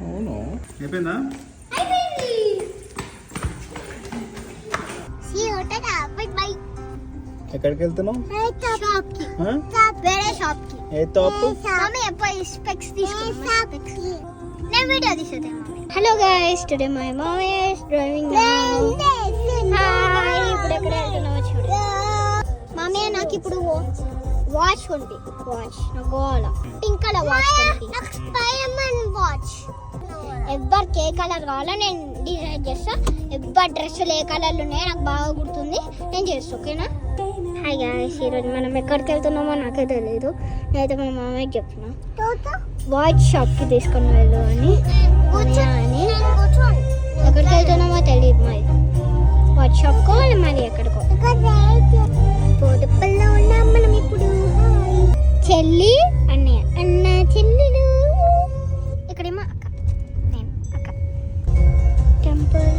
అవును అయిపోయిందా? ఎక్కడికి వెళ్తున్నావు? Hello guys, today my mum is driving. ఇప్పుడు ఎక్కడ వెళ్తున్నామో చూడు. మమ్మీ నాకు ఇప్పుడు వాచ్ కొంటి. వాచ్ నాకు కావాలా, పింక్ కలర్ వాచ్ కొంటి. నాకు స్పైడర్మన్ వాచ్. ఎవరికి ఏ కలర్ కావాలో నేను డిసైడ్ చేస్తా. ఎవరి డ్రెస్సులు ఏ కలర్లు ఉన్నాయో నాకు బాగా గుర్తుంది, నేను చేస్తా. ఓకేనా? హాయ్ గాయ్స్, ఈరోజు మనం ఎక్కడికి వెళ్తున్నామో నాకే తెలియదు. నేనైతే మా మామయ్యకి చెప్తున్నా వాచ్ షాప్కి తీసుకొని వెళ్ళు అని. ఎక్కడికి వెళ్తున్నామో తెలియదు మరి. వాచ్ షాప్కో మరి ఎక్కడికో. పోదుపల్లో ఉన్నాం మనం ఇప్పుడు. చెల్లి అన్నయ్య, అన్న చెల్లెలు. ఇక్కడేమో అక్క, నేను అక్క. టెంపుల్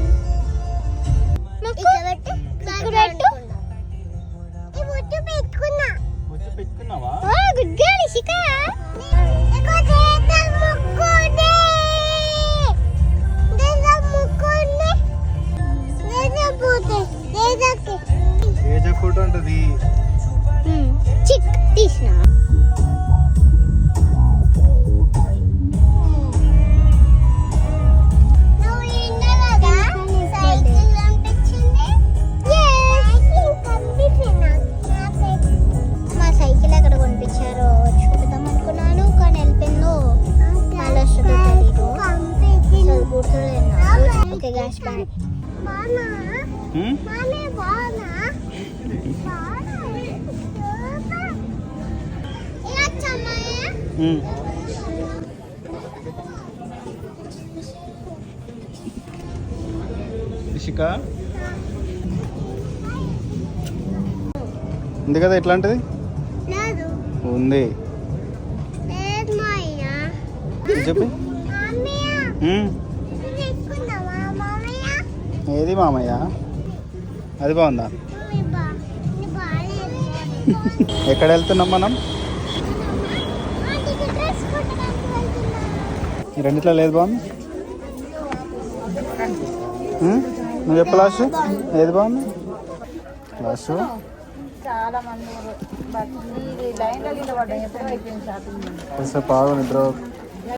పెట్టుకున్నావా? Good girl Ishika. ఫోటో ఉంటది. చిక్ తీసిన. మా సైకిల్ ఎక్కడ కొనిపించారో చూపిద్దాం అనుకున్నాను, కానీ వెళ్ళిపోయిందో మళ్ళీ వస్తుందో తెలీదు. అసలు గుర్తులేదు. Okay guys, bye. ఇషిక ఉంది కదా, ఎట్లాంటిది ఉంది చెప్పి. ఏది మామయ్య? అది బాగుందా? ఎక్కడ వెళ్తున్నాం మనం? ఈ రెండిట్లో లేదు బాగుంది. నువ్వు చెప్పు లాస్ట్, ఏది బాగుంది లాస్ట్? చాలా మంది లైన్లో నిలబడ్డాయి. ఎప్పుడో అయిపోయింది షాపింగ్. బాగా నిద్ర